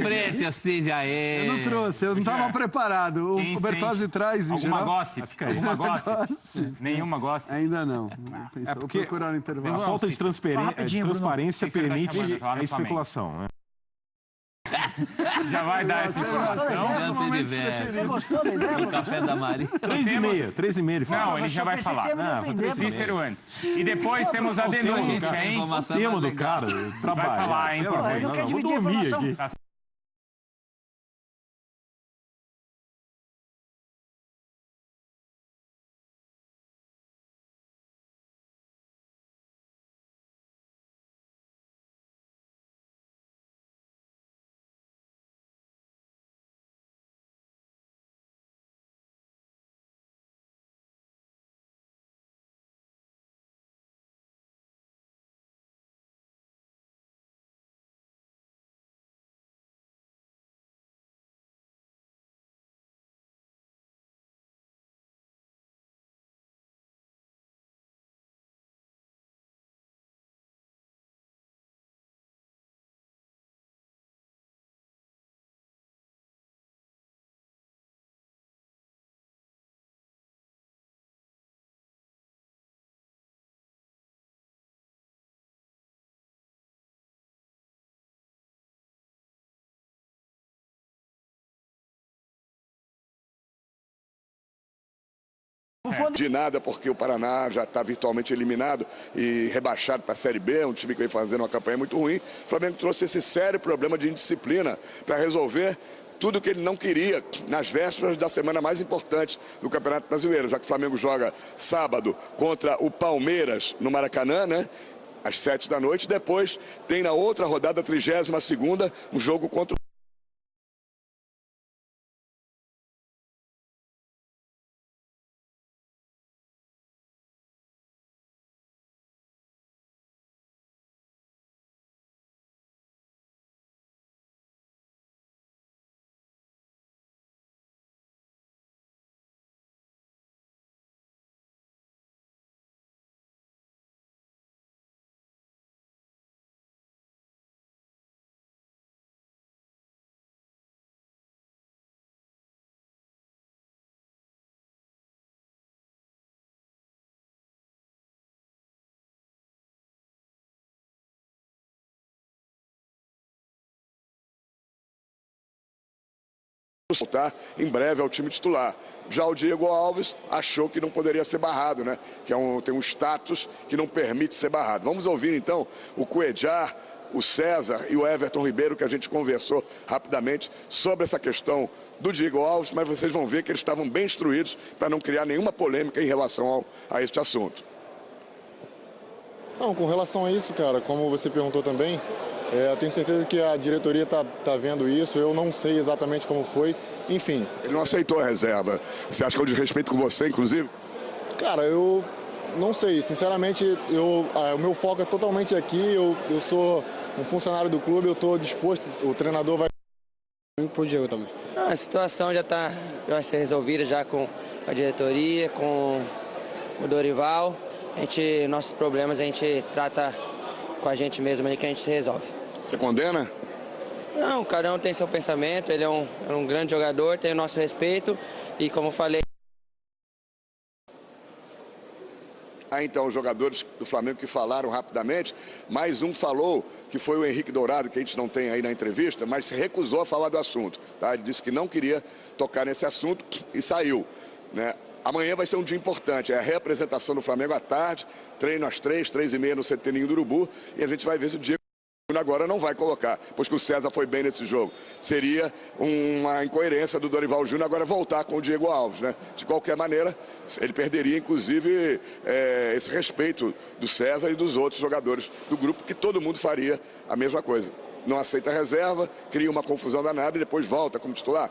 Frente assim já é. Eu não trouxe, eu não estava preparado. O Bertozzi traz em geral. Alguma gossip? Nenhuma gossip? Ainda não. Vou procurar no intervalo. A falta de transparência permite a especulação, né? Já vai dar essa informação. Você gostou da ideia? O café da Maria. 3h30 ele fala. Não, ele já vai falar. Cícero antes. E depois temos a denúncia, hein? O tema do cara, trabalho. Vai falar, hein? Vou dormir aqui. De nada, porque o Paraná já está virtualmente eliminado e rebaixado para a Série B, um time que vem fazendo uma campanha muito ruim. O Flamengo trouxe esse sério problema de indisciplina para resolver tudo que ele não queria nas vésperas da semana mais importante do Campeonato Brasileiro, já que o Flamengo joga sábado contra o Palmeiras no Maracanã, né? Às 7 da noite. Depois tem na outra rodada, 32ª, um jogo contra o voltar em breve ao time titular. Já o Diego Alves achou que não poderia ser barrado, né? Que tem um status que não permite ser barrado. Vamos ouvir então o Cuéllar, o César e o Everton Ribeiro, que a gente conversou rapidamente sobre essa questão do Diego Alves, mas vocês vão ver que eles estavam bem instruídos para não criar nenhuma polêmica em relação a este assunto. Não, com relação a isso, cara, como você perguntou também, eu tenho certeza que a diretoria tá vendo isso, eu não sei exatamente como foi, enfim. Ele não aceitou a reserva. Você acha que é um desrespeito com você, inclusive? Cara, eu não sei, sinceramente, o meu foco é totalmente aqui, eu sou um funcionário do clube, eu estou disposto, o treinador vai... Pro Diego também. A situação já vai ser resolvida já com a diretoria, com o Dorival. Nossos problemas a gente trata com a gente mesmo aí que a gente se resolve. Você condena? Não, cada um tem seu pensamento, ele é um grande jogador, tem o nosso respeito e como eu falei... Então, os jogadores do Flamengo que falaram rapidamente, mais um falou, que foi o Henrique Dourado, que a gente não tem aí na entrevista, mas se recusou a falar do assunto. Tá? Ele disse que não queria tocar nesse assunto e saiu, né? Amanhã vai ser um dia importante, é a reapresentação do Flamengo à tarde, treino às 3h30 no CT Ninho do Urubu, e a gente vai ver se o Diego agora não vai colocar, pois que o César foi bem nesse jogo. Seria uma incoerência do Dorival Júnior agora voltar com o Diego Alves, né? De qualquer maneira, ele perderia, inclusive, esse respeito do César e dos outros jogadores do grupo, que todo mundo faria a mesma coisa. Não aceita a reserva, cria uma confusão danada e depois volta como titular.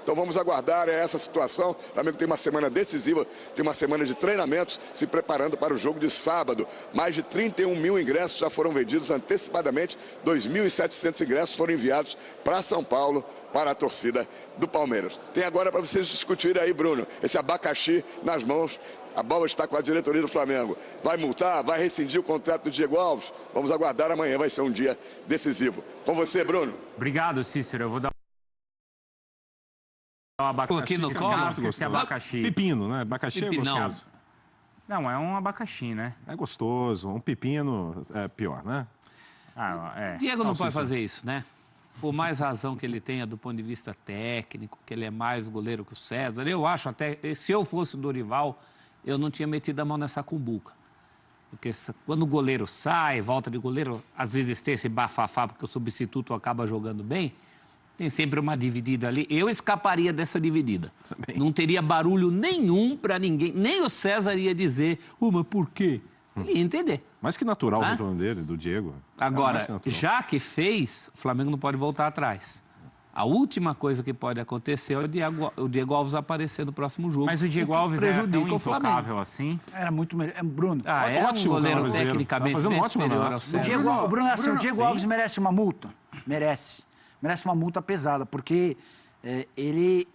Então vamos aguardar essa situação. O Flamengo tem uma semana decisiva, tem uma semana de treinamentos, se preparando para o jogo de sábado. Mais de 31 mil ingressos já foram vendidos antecipadamente, 2.700 ingressos foram enviados para São Paulo, para a torcida do Palmeiras. Tem agora para vocês discutirem aí, Bruno, esse abacaxi nas mãos. A bola está com a diretoria do Flamengo. Vai multar? Vai rescindir o contrato do Diego Alves? Vamos aguardar amanhã, vai ser um dia decisivo. Com você, Bruno. Obrigado, Cícero. Eu vou dar o abacaxi. Aqui no colo? Esse abacaxi. Pepino, né? Abacaxi é Não. gostoso. Não, é um abacaxi, né? É gostoso. Um pepino é pior, né? Diego não pode fazer isso, né? Por mais razão que ele tenha do ponto de vista técnico, que ele é mais goleiro que o César, eu acho até, se eu fosse o Dorival, eu não tinha metido a mão nessa cumbuca. Porque quando o goleiro sai, volta de goleiro, às vezes tem esse bafafá, porque o substituto acaba jogando bem, tem sempre uma dividida ali. Eu escaparia dessa dividida. Também. Não teria barulho nenhum para ninguém. Nem o César ia dizer, mas por quê? Ele ia entender. Mais que natural o retorno dele, do Diego. Agora, já que fez, o Flamengo não pode voltar atrás. A última coisa que pode acontecer é o Diego Alves aparecer no próximo jogo. Mas o Diego Alves era tão intocável assim? Era muito melhor. Bruno, é ótimo, um goleiro tecnicamente bem superior ao César. O Diego Alves merece uma multa. Merece uma multa pesada, porque ele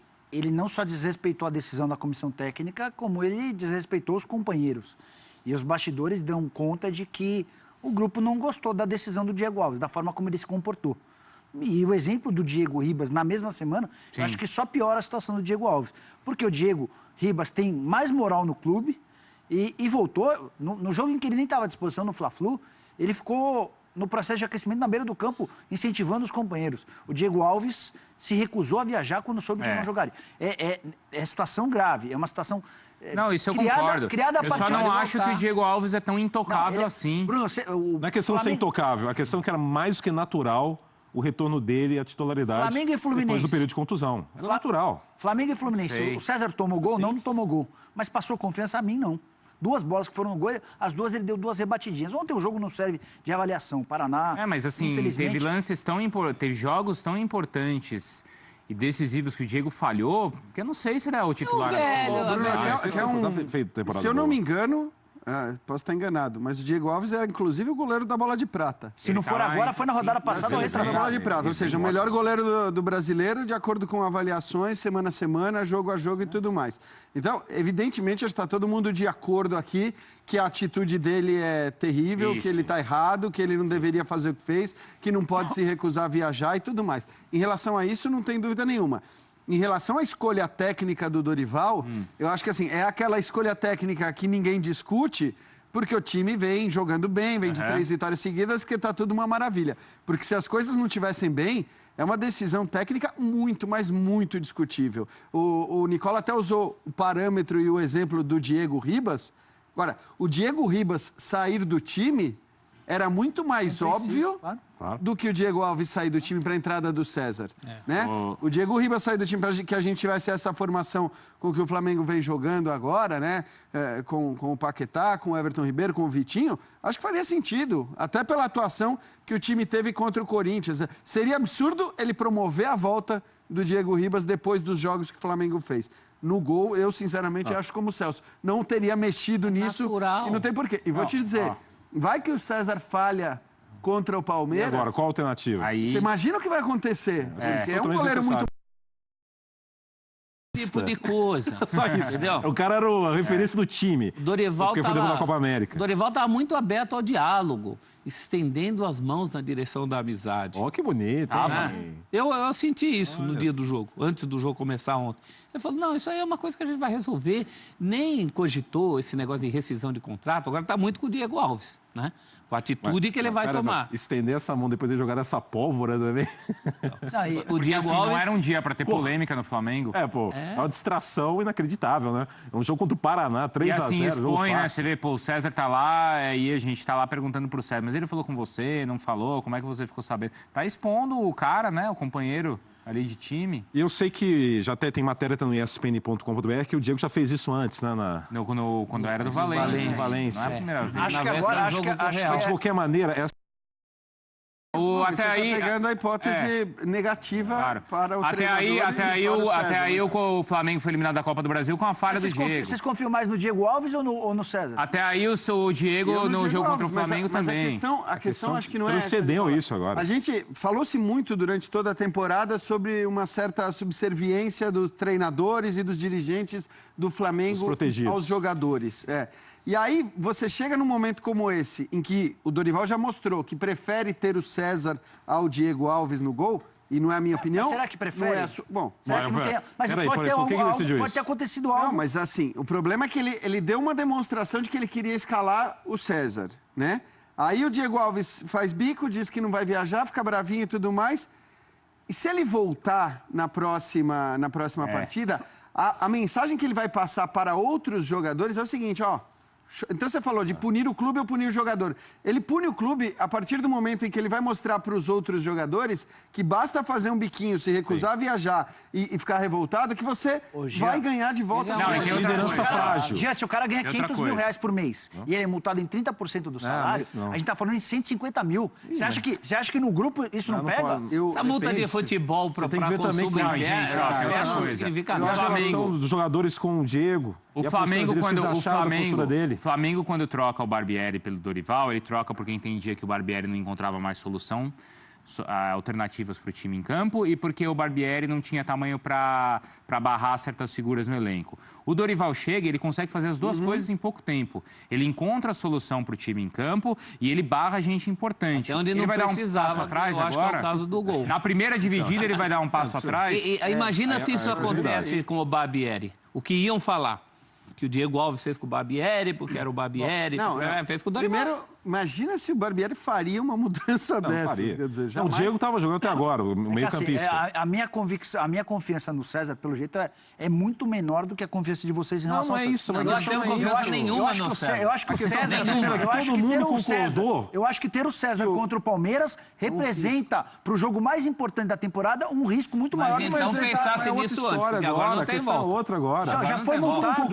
não só desrespeitou a decisão da comissão técnica, como ele desrespeitou os companheiros. E os bastidores dão conta de que o grupo não gostou da decisão do Diego Alves, da forma como ele se comportou. E o exemplo do Diego Ribas na mesma semana, eu acho que só piora a situação do Diego Alves. Porque o Diego Ribas tem mais moral no clube e voltou, no jogo em que ele nem estava à disposição, no Fla-Flu, ele ficou no processo de aquecimento na beira do campo, incentivando os companheiros. O Diego Alves se recusou a viajar quando soube que não jogaria. É situação grave, é uma situação... Não, isso eu concordo. Eu só não acho que o Diego Alves é tão intocável assim. Bruno, não é questão de ser intocável, a questão é que era mais do que natural o retorno dele à titularidade Flamengo e Fluminense. Depois do período de contusão. Era natural. Flamengo e Fluminense. O César tomou gol? Não tomou gol. Mas passou confiança a mim, não. 2 bolas que foram no gol, as 2 ele deu 2 rebatidinhas. Ontem o jogo não serve de avaliação. Paraná, mas assim, teve lances teve jogos tão importantes e decisivos que o Diego falhou, que eu não sei se era o titular. Se eu não me engano, posso estar enganado, mas o Diego Alves é inclusive o goleiro da bola de prata. Se não for agora, foi na rodada passada ou da bola de prata, ou seja, o melhor goleiro do brasileiro, de acordo com avaliações, semana a semana, jogo a jogo e tudo mais. Então, evidentemente, está todo mundo de acordo aqui que a atitude dele é terrível, que ele está errado, que ele não deveria fazer o que fez, que não pode se recusar a viajar e tudo mais. Em relação a isso, não tem dúvida nenhuma. Em relação à escolha técnica do Dorival, eu acho que assim, é aquela escolha técnica que ninguém discute, porque o time vem jogando bem, vem de 3 vitórias seguidas, porque está tudo uma maravilha. Porque se as coisas não estivessem bem, é uma decisão técnica muito, mas muito discutível. O Nicola até usou o parâmetro e o exemplo do Diego Ribas. Agora, o Diego Ribas sair do time era muito mais óbvio do que o Diego Alves sair do time para a entrada do César. Né? O Diego Ribas sair do time para que a gente tivesse essa formação com que o Flamengo vem jogando agora, né? Com o Paquetá, com o Everton Ribeiro, com o Vitinho, acho que faria sentido, até pela atuação que o time teve contra o Corinthians. Seria absurdo ele promover a volta do Diego Ribas depois dos jogos que o Flamengo fez. No gol, eu sinceramente acho como o Celso. Não teria mexido nisso e não tem porquê. E vou te dizer... Vai que o César falha contra o Palmeiras. E agora, qual a alternativa? Você imagina o que vai acontecer? É um goleiro muito... Tipo de coisa. Só isso. Entendeu? O cara era a referência do time. Dorival foi na Copa América. Dorival estava muito aberto ao diálogo, estendendo as mãos na direção da amizade. Que bonito. Eu senti isso no dia do jogo, antes do jogo começar ontem. Ele falou, não, isso aí é uma coisa que a gente vai resolver. Nem cogitou esse negócio de rescisão de contrato. Agora está muito com o Diego Alves, né? Com a atitude que ele vai tomar. Estender essa mão depois de jogar essa pólvora também. O Diego Alves... não era um dia para ter polêmica no Flamengo. É uma distração inacreditável, né? É um jogo contra o Paraná, 3-0. E assim, expõe, né? Você vê, o César tá lá, e a gente tá lá perguntando pro César, mas ele falou com você, não falou? Como é que você ficou sabendo? Tá expondo o cara, né? O companheiro ali de time. E eu sei que já até tem matéria no ESPN.com.br que o Diego já fez isso antes, né? Quando era do Valência. Valência. Não é a primeira vez. Acho que agora, de qualquer maneira, Você está pegando a hipótese negativa para o treinador. Até aí o Flamengo foi eliminado da Copa do Brasil com a falha do Diego. Vocês confiam mais no Diego Alves ou no César? Até aí o Diego no jogo contra o Flamengo também. A questão acho que não é essa. Transcendeu isso agora. A gente falou-se muito durante toda a temporada sobre uma certa subserviência dos treinadores e dos dirigentes do Flamengo aos jogadores. E aí, você chega num momento como esse, em que o Dorival já mostrou que prefere ter o César ao Diego Alves no gol, e não é a minha opinião. Será que prefere? Não é Bom, será que não tem... Mas pode ter acontecido algo. Não, mas assim, o problema é que ele deu uma demonstração de que ele queria escalar o César, né? Aí o Diego Alves faz bico, diz que não vai viajar, fica bravinho e tudo mais. E se ele voltar na próxima partida, a mensagem que ele vai passar para outros jogadores é o seguinte, ó. Então você falou de punir o clube ou punir o jogador. Ele pune o clube a partir do momento em que ele vai mostrar para os outros jogadores que basta fazer um biquinho, se recusar a viajar e ficar revoltado, que você vai ganhar de volta. Não, é liderança frágil. Se o cara ganha 500 mil reais por mês e ele é multado em 30% do salário, a gente está falando em 150 mil. Você acha que no grupo isso não pega? Essa multa de futebol para consumo significa nada. A relação dos jogadores com o Diego. O Flamengo, quando troca o Barbieri pelo Dorival, ele troca porque entendia que o Barbieri não encontrava mais solução, alternativas para o time em campo e porque o Barbieri não tinha tamanho para barrar certas figuras no elenco. O Dorival chega e ele consegue fazer as duas coisas em pouco tempo. Ele encontra a solução para o time em campo e ele barra gente importante. Até onde ele vai dar um passo atrás agora. Acho que é o caso do gol. Na primeira dividida ele vai dar um passo atrás. Imagina se isso acontece com o Barbieri. O que iam falar? Que o Diego Alves fez com o Barbieri, porque era o Barbieri, fez com o Dorival. Primeiro, imagina se o Barbieri faria uma mudança dessas. Quer dizer, o Diego estava jogando até agora, o meio-campista. A minha confiança no César, pelo jeito, é muito menor do que a confiança de vocês em relação ao César. Não é isso. Não temos confiança nenhuma no César. Eu acho que o César... Eu acho que ter o César contra o Palmeiras representa, para o jogo mais importante da temporada, um risco muito maior. Mas então pensasse nisso antes, porque agora não tem volta. Outra agora. Já foi multado.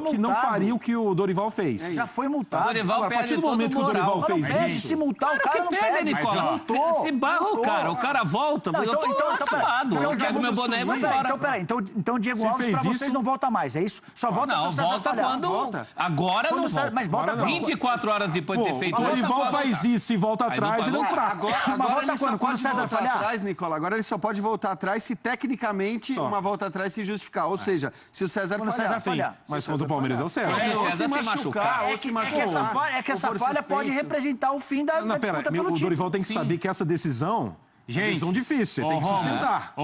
Que não faria o que o Dorival fez. Já foi multado. O Dorival perde todo o Dorival fez isso. Se multar, o cara não perde, Nicolau. Se barra o cara volta. Eu tô acabado. Eu pego meu boné e vou embora. Então, peraí. Então, Diego Alves, pra vocês, não volta mais, é isso? Só volta se o César falhar. Volta. Agora não volta. Mas volta 24 horas depois de ter feito isso. O Dorival faz isso e volta atrás, ele é um fraco. Agora volta quando o César falhar? Atrás, Nicolau. Agora ele só pode voltar atrás se tecnicamente uma volta atrás se justificar. Ou seja, se o César falhar. Mas contra o Palmeiras é o César. Se o César se machucar. É que essa falha pode representar o fim da disputa pelo título. O Dorival tem que saber que essa decisão... Gente, decisão difícil, ele tem que sustentar.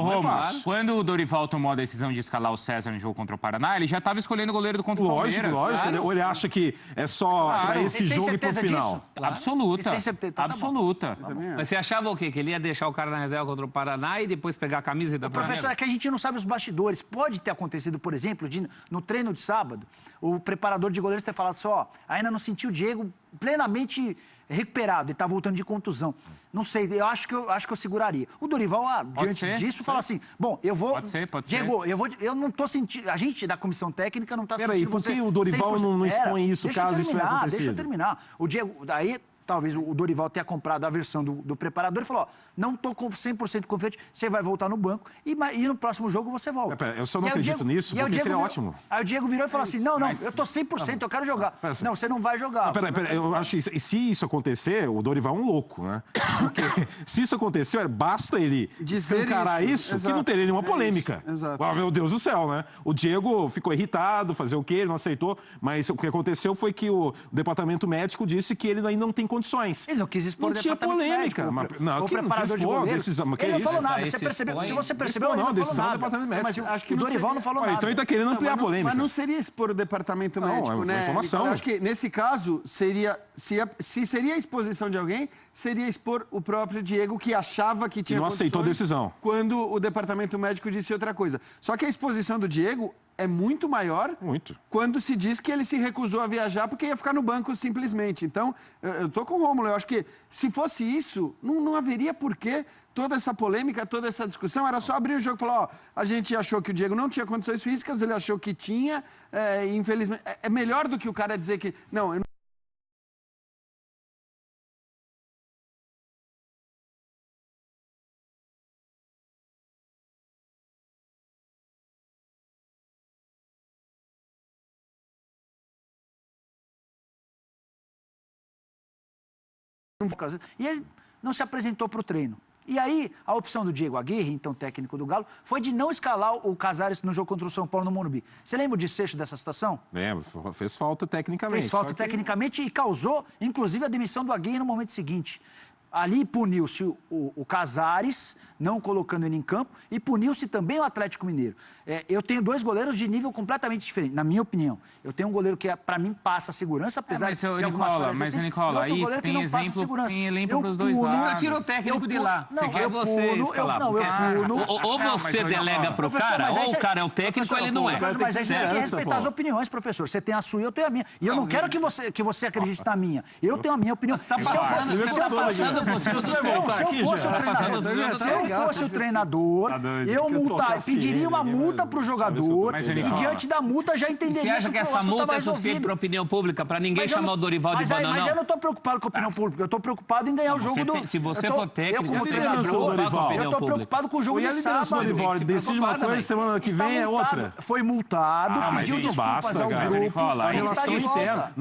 Quando o Dorival tomou a decisão de escalar o César no jogo contra o Paraná, ele já estava escolhendo o goleiro do contra o Palmeiras. Lógico. Ou ele acha que é só para esse jogo e pro final? Absoluta. Absoluta. Mas você achava o quê? Que ele ia deixar o cara na reserva contra o Paraná e depois pegar a camisa e dar pra Professor, é que a gente não sabe os bastidores. Pode ter acontecido, por exemplo, no treino de sábado, o preparador de goleiros ter falado só, ainda não sentiu o Diego plenamente recuperado, ele está voltando de contusão. Não sei, eu acho que eu seguraria. O Dorival, diante disso, fala assim, bom, eu vou... Pode ser. Diego, eu não estou sentindo... A gente da comissão técnica não está sentindo... Peraí, por que o Dorival não expõe isso caso isso tenha acontecido? Deixa eu terminar. O Diego, daí... Talvez o Dorival tenha comprado a versão do preparador e falou, ó, não estou 100% confiante, você vai voltar no banco e no próximo jogo você volta. Eu só não acredito nisso, porque seria ótimo. Aí o Diego virou e falou assim, não, eu estou 100%, eu quero jogar. Não, você não vai jogar. Peraí, eu acho que se isso acontecer, o Dorival é um louco, né? Porque se isso acontecer, basta ele encarar isso que não teria nenhuma polêmica. Meu Deus do céu, né? O Diego ficou irritado, fazer o quê? Ele não aceitou, mas o que aconteceu foi que o departamento médico disse que ele ainda não tem condições. Ele não quis expor o departamento médico. O preparador de goleiros. Ele não falou nada. Se você percebeu, ele não falou nada. Mas acho que o Dorival não falou nada. Então ele está querendo ampliar a polêmica. Mas não seria expor o departamento médico, né? Informação. Eu acho que nesse caso, seria a exposição de alguém, seria expor o próprio Diego, que achava que tinha condições. Não aceitou a decisão. Quando o departamento médico disse outra coisa. Só que a exposição do Diego é muito maior quando se diz que ele se recusou a viajar porque ia ficar no banco simplesmente. Então, eu estou com o Rômulo. Eu acho que se fosse isso, não haveria porquê toda essa polêmica, toda essa discussão. Era só abrir o jogo e falar, ó, a gente achou que o Diego não tinha condições físicas, ele achou que tinha, infelizmente. É melhor do que o cara dizer que, não, eu não E ele não se apresentou para o treino. E aí, a opção do Diego Aguirre, então técnico do Galo, foi de não escalar o Casares no jogo contra o São Paulo no Morumbi. Você lembra o desfecho dessa situação? Lembro, fez falta tecnicamente. Fez falta tecnicamente e causou, inclusive, a demissão do Aguirre no momento seguinte. Ali puniu-se o Casares, não colocando ele em campo, e puniu-se também o Atlético Mineiro. Eu tenho dois goleiros de nível completamente diferente, na minha opinião. Eu tenho um goleiro que, para mim, passa segurança, apesar de algumas falhas recentes, Nicola, aí você tem exemplo para os dois lados. Nunca tirou o técnico de lá. Você quer você escalar. Ou você delega para o cara, ou o cara é o técnico ou ele não é. Mas aí você tem que respeitar as opiniões, professor. Você tem a sua e eu tenho a minha. E eu não quero que você acredite na minha. Eu tenho a minha opinião. Você está passando. Se eu fosse o treinador, eu pediria uma multa para o jogador e diante da multa já entenderia. Você acha que essa multa é suficiente para a opinião pública, para ninguém chamar o Dorival de bananão? Mas eu não estou preocupado com a opinião pública, eu estou preocupado em ganhar o jogo do... Se você for técnico, você tem que se preocupar com a opinião pública. Eu estou preocupado com o jogo de sábado. Dorival, ele decide uma coisa, semana que vem é outra. Foi multado, pediu desculpas ao grupo. A relação interna.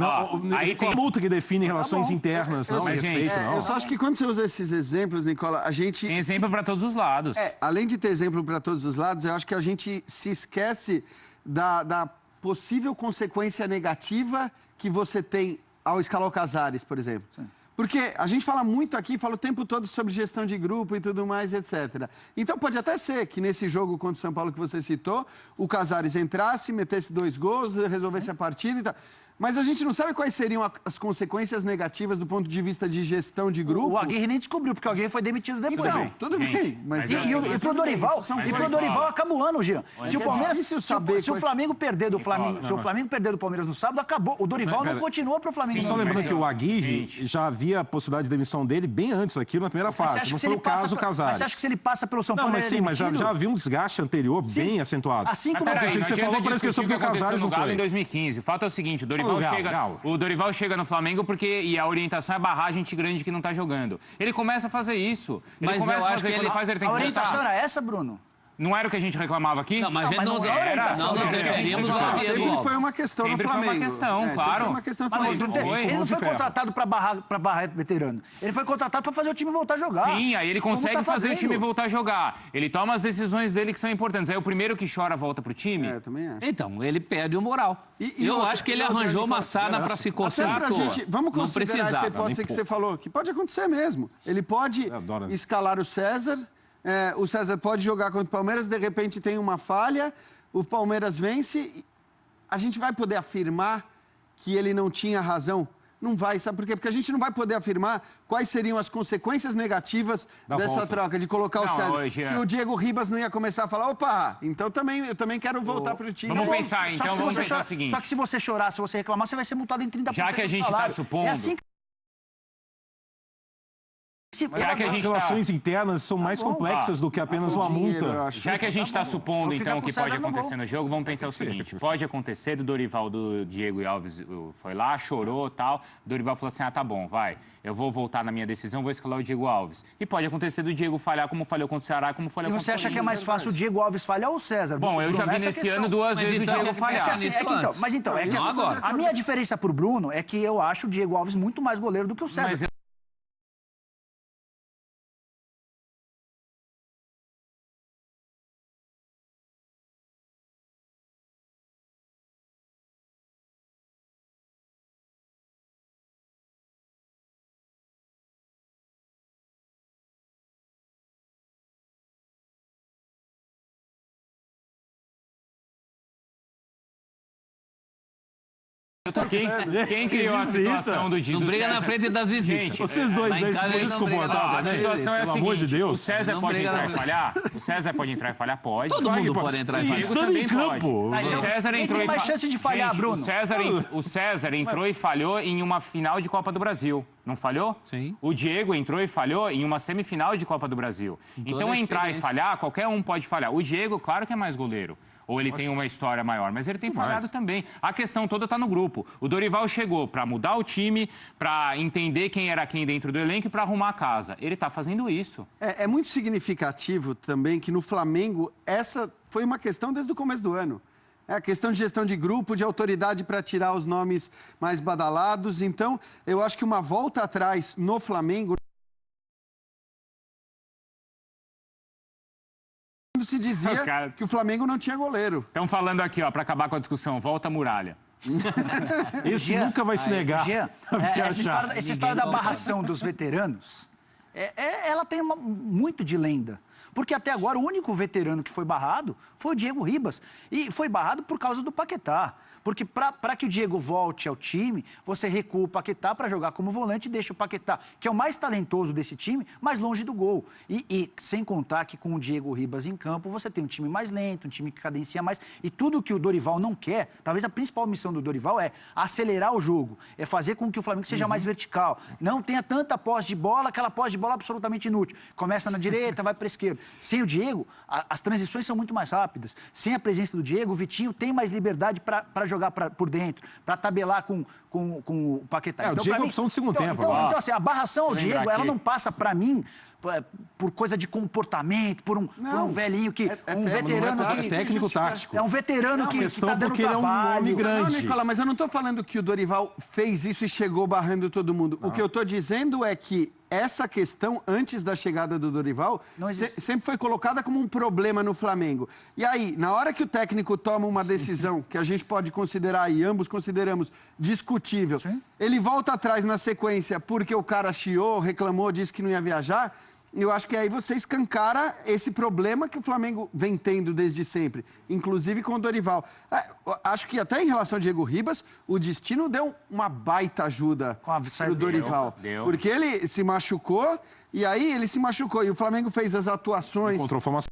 Aí tem multa que define relações internas, não respeito, não. Eu só acho que quando você usa esses exemplos, Nicola, a gente... Tem exemplo para todos os lados. Além de ter exemplo para todos os lados, eu acho que a gente se esquece da possível consequência negativa que você tem ao escalar o Casares, por exemplo. Sim. Porque a gente fala muito aqui, fala o tempo todo sobre gestão de grupo e tudo mais, etc. Então pode até ser que nesse jogo contra o São Paulo que você citou, o Casares entrasse, metesse 2 gols, resolvesse a partida e tal. Mas a gente não sabe quais seriam as consequências negativas do ponto de vista de gestão de grupo. O Aguirre nem descobriu, porque o Aguirre foi demitido depois. Então, tudo bem. Mas e pro Dorival acaba o ano, Jean. Se o Flamengo perder do Flamengo, se o Flamengo perder do Palmeiras no sábado, acabou. O Dorival não continua pro Flamengo. Só lembrando que o Aguirre já havia a possibilidade de demissão dele bem antes aqui na primeira fase. Não foi o caso do Casares. Mas você acha que se ele passa pelo São Paulo, mas já havia um desgaste anterior bem acentuado. Assim como você falou, parece que é sobre o Casares não foi. Em 2015. O fato é o seguinte, o Dorival chega no Flamengo e a orientação é barrar gente grande que não tá jogando. Ele começa a fazer isso. Mas eu acho que ele tem que voltar. A orientação era essa, Bruno? Não era o que a gente reclamava aqui? Não, mas não nos referimos ao Diego. Sempre foi uma questão no Flamengo. Sempre foi uma questão, claro. Foi uma questão no Flamengo. Ele não foi contratado para barrar veterano. Ele foi contratado para fazer o time voltar a jogar. Sim, aí ele consegue fazer o time voltar a jogar. Ele toma as decisões dele que são importantes. Aí o primeiro que chora volta pro time. Também acho. Então, ele perde o moral. Eu acho que ele arranjou uma sarna para se coçar à toa. Vamos considerar essa hipótese que você falou, que pode acontecer mesmo. Ele pode escalar o César... o César pode jogar contra o Palmeiras, de repente tem uma falha, o Palmeiras vence. A gente vai poder afirmar que ele não tinha razão? Não vai, sabe por quê? Porque a gente não vai poder afirmar quais seriam as consequências negativas dessa troca, de colocar o César. Se o Diego Ribas não ia começar a falar, opa, então eu também quero voltar para o time. Vamos pensar, então vamos pensar o seguinte. Só que se você chorar, se você reclamar, você vai ser multado em 30% Já que a gente está supondo... É assim que... As relações internas são mais complexas do que apenas uma multa. Já que a gente está supondo, então, o que pode acontecer no jogo, vamos pensar o seguinte. Pode acontecer do Dorival, do Diego e Alves, foi lá, chorou e tal. O Dorival falou assim, tá bom, vai. Eu vou voltar na minha decisão, vou escalar o Diego Alves. E pode acontecer do Diego falhar como falhou contra o Ceará, como falhou contra o Corinthians. E você acha que é mais fácil o Diego Alves falhar ou o César? Bom, eu já vi nesse ano 2 vezes o Diego falhar. Mas então, é que a minha diferença pro Bruno é que eu acho o Diego Alves muito mais goleiro do que o César. Quem criou a situação do Diego? Não briga na frente das visitas. Vocês dois aí são descomportados, né? A situação é a seguinte, pelo amor de Deus. O César pode entrar e falhar? O César pode entrar e falhar? Pode. Todo mundo pode entrar e falhar. Estando em campo. O César entrou e tem mais chance de falhar, Bruno? O César entrou e falhou em uma final de Copa do Brasil. Não falhou? Sim. O Diego entrou e falhou em uma semifinal de Copa do Brasil. Então, entrar e falhar, qualquer um pode falhar. O Diego, claro que é mais goleiro. Ou ele tem uma história maior, mas ele tem falhado também. A questão toda está no grupo. O Dorival chegou para mudar o time, para entender quem era quem dentro do elenco e para arrumar a casa. Ele está fazendo isso. É muito significativo também que no Flamengo essa foi uma questão desde o começo do ano. É a questão de gestão de grupo, de autoridade para tirar os nomes mais badalados. Então, eu acho que uma volta atrás no Flamengo... se dizia que o Flamengo não tinha goleiro. Estão falando aqui, ó, para acabar com a discussão, volta a muralha. Esse nunca vai se negar. Essa história da barração dos veteranos, ela tem muito de lenda. Porque até agora o único veterano que foi barrado foi o Diego Ribas. E foi barrado por causa do Paquetá. Porque para que o Diego volte ao time, você recua o Paquetá para jogar como volante e deixa o Paquetá, que é o mais talentoso desse time, mais longe do gol. E sem contar que com o Diego Ribas em campo, você tem um time mais lento, um time que cadencia mais. E tudo que o Dorival não quer, talvez a principal missão do Dorival é acelerar o jogo, é fazer com que o Flamengo seja mais vertical. Não tenha tanta posse de bola, aquela posse de bola absolutamente inútil. Começa na direita, vai para a esquerda. Sem o Diego, as transições são muito mais rápidas. Sem a presença do Diego, o Vitinho tem mais liberdade para jogar por dentro, para tabelar com o Paquetá. Então, o Diego é opção de segundo tempo. Então, assim, a barração ao Diego, ela não passa para mim por coisa de comportamento, por um velhinho que... um veterano que... técnico tático. É um veterano que está dando porque ele é um nome grande. Não, Nicola, mas eu não estou falando que o Dorival fez isso e chegou barrando todo mundo. O que eu estou dizendo é que essa questão, antes da chegada do Dorival, sempre foi colocada como um problema no Flamengo. E aí, na hora que o técnico toma uma decisão, que a gente pode considerar, e ambos consideramos, discutível, ele volta atrás na sequência porque o cara chiou, reclamou, disse que não ia viajar... Eu acho que aí você escancara esse problema que o Flamengo vem tendo desde sempre, inclusive com o Dorival. Acho que até em relação ao Diego Ribas, o destino deu uma baita ajuda para o Dorival. Porque ele se machucou, e aí ele se machucou. E o Flamengo fez as atuações... Encontrou formação.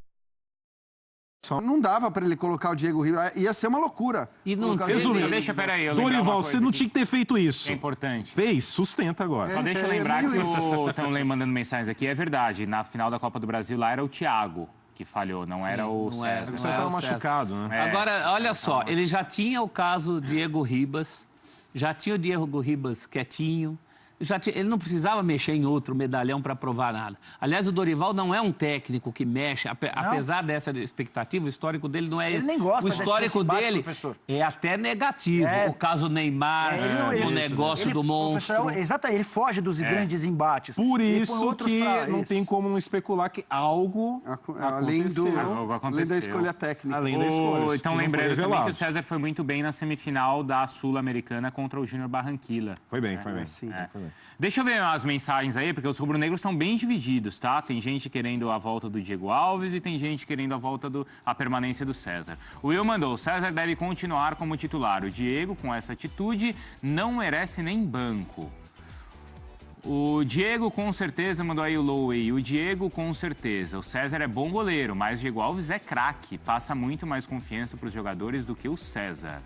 Não dava para ele colocar o Diego Ribas, ia ser uma loucura. E não resumindo, deixa, peraí, Dorival, você não tinha que ter feito isso. É importante. Fez, sustenta agora. Só deixa eu lembrar que estão mandando mensagens aqui, é verdade, na final da Copa do Brasil lá era o Thiago que falhou, não era o César. Você estava machucado, né? Agora, olha só, ele já tinha o caso Diego Ribas, já tinha o Diego Ribas quietinho, ele não precisava mexer em outro medalhão para provar nada. Aliás, o Dorival não é um técnico que mexe, apesar dessa expectativa, o histórico dele não é esse. Ele nem gosta o histórico dele é até negativo. O caso Neymar, o negócio do monstro. Exatamente, ele foge dos grandes embates. Por isso que não tem como não especular que algo além da escolha técnica. Além da escolha. Então, lembrando também que o César foi muito bem na semifinal da Sul-Americana contra o Júnior Barranquilla. Foi bem, foi bem. Sim, foi bem. Deixa eu ver as mensagens aí, porque os rubro-negros são bem divididos, tá? Tem gente querendo a volta do Diego Alves e tem gente querendo a permanência do César. O Will mandou, o César deve continuar como titular. O Diego, com essa atitude, não merece nem banco. O Diego, com certeza, mandou aí o Lowey. O Diego, com certeza. O César é bom goleiro, mas o Diego Alves é craque. Passa muito mais confiança para os jogadores do que o César.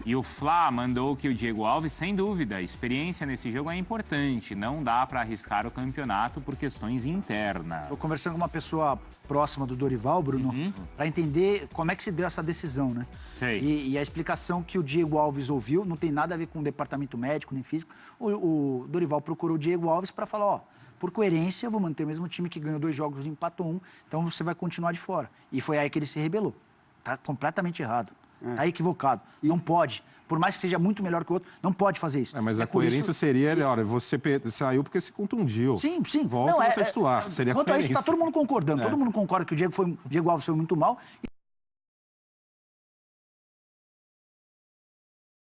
E o Flá mandou que o Diego Alves, sem dúvida, a experiência nesse jogo é importante. Não dá para arriscar o campeonato por questões internas. Estou conversando com uma pessoa próxima do Dorival, Bruno, para entender como é que se deu essa decisão, né? E a explicação que o Diego Alves ouviu não tem nada a ver com o departamento médico nem físico. O Dorival procurou o Diego Alves para falar, ó, por coerência, eu vou manter o mesmo time que ganhou 2 jogos e empatou 1, então você vai continuar de fora. E foi aí que ele se rebelou. Tá completamente errado. Está equivocado. Não pode. Por mais que seja muito melhor que o outro, não pode fazer isso. Mas a coerência seria, olha, você saiu porque se contundiu. Sim. Volta a ser titular. Seria quanto a isso, está todo mundo concordando. Todo mundo concorda que o Diego Alves foi muito mal.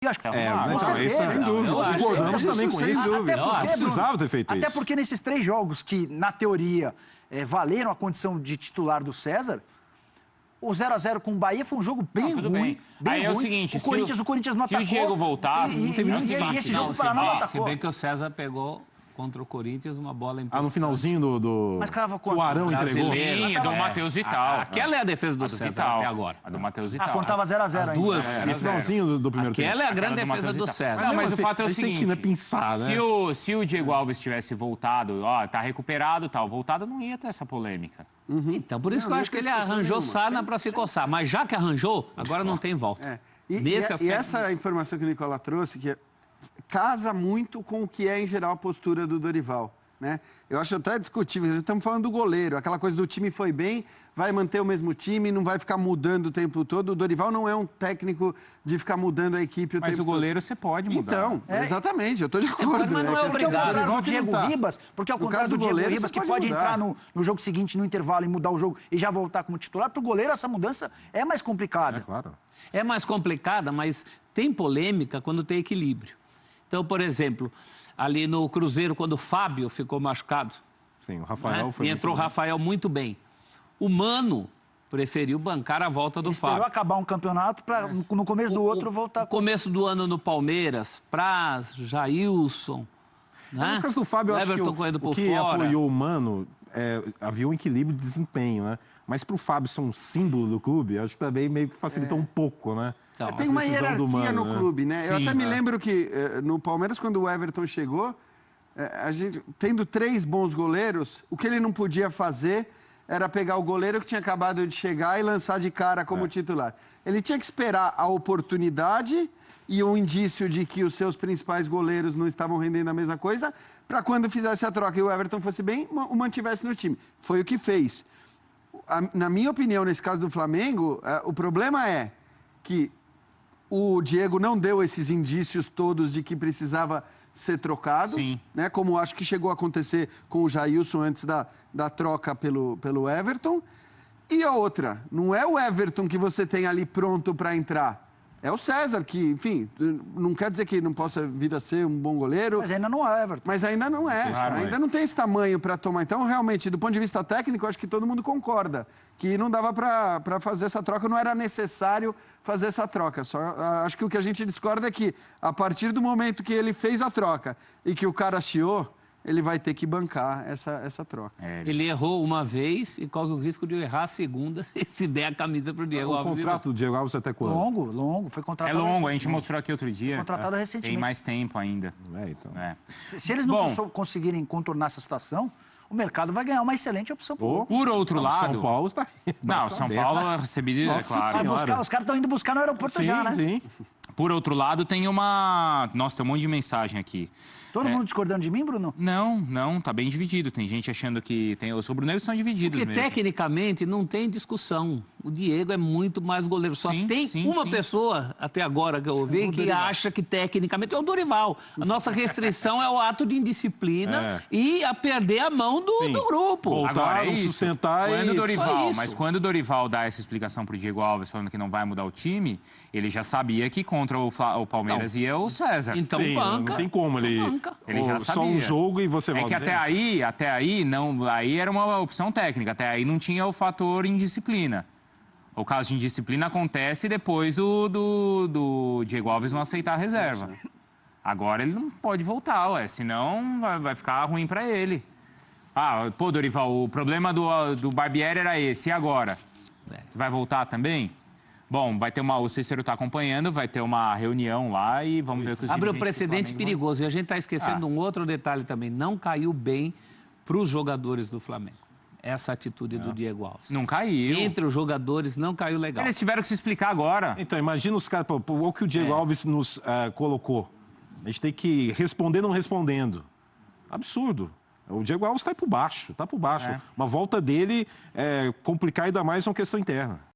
E acho que sem dúvida. Nós concordamos também com isso. Não precisava ter feito isso. Até porque nesses 3 jogos que, na teoria, valeram a condição de titular do César, o 0x0 com o Bahia foi um jogo bem ruim. Aí é o seguinte, o Corinthians não atacou. Se o Diego voltasse... E esse jogo o Paraná não atacou. Se bem que o César pegou contra o Corinthians uma bola importante. No finalzinho do... Mas cava o Arão entregou. Sim, do Matheus Vital. Aquela é a defesa do César até agora. A do Matheus Vital. Quando tava 0x0 As duas. No finalzinho do primeiro tempo. Aquela é a grande defesa do César. Não, mas o fato é o seguinte... Tem que pensar, né? Se o Diego Alves tivesse voltado, tá recuperado, voltado, não ia ter essa polêmica. Então, por isso que eu acho que ele arranjou sarna para se coçar. Mas já que arranjou, agora não tem volta. E essa informação que o Nicola trouxe, que casa muito com o que é, em geral, a postura do Dorival. né? Eu acho até discutível. Estamos falando do goleiro, aquela coisa do time foi bem, vai manter o mesmo time, não vai ficar mudando o tempo todo. O Dorival não é um técnico de ficar mudando a equipe o tempo todo. Mas o goleiro você pode mudar. Então, exatamente, eu estou de acordo. Mas não é obrigado o Diego Ribas, porque ao contrário do Diego Ribas, que pode entrar no jogo seguinte, no intervalo, e mudar o jogo e já voltar como titular, para o goleiro essa mudança é mais complicada. É claro. É mais complicada, mas tem polêmica quando tem equilíbrio. Então, por exemplo, ali no Cruzeiro, quando o Fábio ficou machucado, sim, o Rafael foi e entrou o Rafael muito bem. O Mano preferiu bancar a volta do Fábio. Esperou acabar um campeonato para, no começo do outro, voltar... No começo do ano no Palmeiras, Praz, Jailson... Né? No caso do Fábio, eu acho que o que apoiou o Mano, havia um equilíbrio de desempenho, né? Mas para o Fábio ser um símbolo do clube, acho que também meio que facilitou um pouco, né? Então, tem uma hierarquia no clube, né? Eu até me lembro que no Palmeiras, quando o Everton chegou, a gente, tendo 3 bons goleiros, o que ele não podia fazer era pegar o goleiro que tinha acabado de chegar e lançar de cara como titular. Ele tinha que esperar a oportunidade e um indício de que os seus principais goleiros não estavam rendendo a mesma coisa, para quando fizesse a troca e o Everton fosse bem, o mantivesse no time. Foi o que fez. Na minha opinião, nesse caso do Flamengo, o problema é que o Diego não deu esses indícios todos de que precisava ser trocado, né? Como acho que chegou a acontecer com o Jailson antes da troca pelo Everton. E a outra, não é o Everton que você tem ali pronto para entrar. É o César, que, enfim, não quer dizer que não possa vir a ser um bom goleiro. Mas ainda não é, Everton. Mas ainda não é. Ainda não tem esse tamanho para tomar. Então, realmente, do ponto de vista técnico, acho que todo mundo concorda que não dava para fazer essa troca, não era necessário fazer essa troca. Só acho que o que a gente discorda é que, a partir do momento que ele fez a troca e que o cara chiou, ele vai ter que bancar essa troca. Ele errou uma vez e corre o risco de errar a segunda se der a camisa para o Diego Alves. O contrato do Diego Alves até quando? Longo. Foi contratado longo, a gente mostrou aqui outro dia. Contratado recentemente. Tem mais tempo ainda. Então. Se eles não conseguirem contornar essa situação, o mercado vai ganhar uma excelente opção. Por outro lado... São Paulo está... Não, São Paulo é recebido, claro. Os caras estão indo buscar no aeroporto já, né? Sim. Por outro lado, tem uma... Nossa, tem um monte de mensagem aqui. Todo mundo discordando de mim, Bruno? Não, tá bem dividido. Tem gente achando que os rubro-negros são divididos mesmo. Porque tecnicamente não tem discussão. O Diego é muito mais goleiro. Só tem uma pessoa, até agora que eu ouvi, que acha que tecnicamente é o Dorival. A nossa restrição é o ato de indisciplina e a perder a mão do grupo. Voltar, agora é isso. Sustentar Mas quando o Dorival dá essa explicação pro Diego Alves, falando que não vai mudar o time, ele já sabia que contra o Palmeiras ia o César. Então banca. Não tem como ele já sabia. Só um jogo e você volta. É que até aí era uma opção técnica. Até aí não tinha o fator indisciplina. O caso de indisciplina acontece depois do Diego Alves não aceitar a reserva. Agora ele não pode voltar, senão vai ficar ruim para ele. Dorival, o problema do Barbieri era esse, e agora? Vai voltar também? Bom, vai ter o Cícero está acompanhando, vai ter uma reunião lá e vamos ver o que os abre um precedente perigoso. E a gente está esquecendo de um outro detalhe também. Não caiu bem para os jogadores do Flamengo. Essa atitude do Diego Alves. Não caiu. Entre os jogadores não caiu legal. Eles tiveram que se explicar agora. Então, imagina os caras, o que o Diego Alves nos colocou. A gente tem que responder não respondendo. Absurdo. O Diego Alves está por baixo, Uma volta dele complicar ainda mais uma questão interna.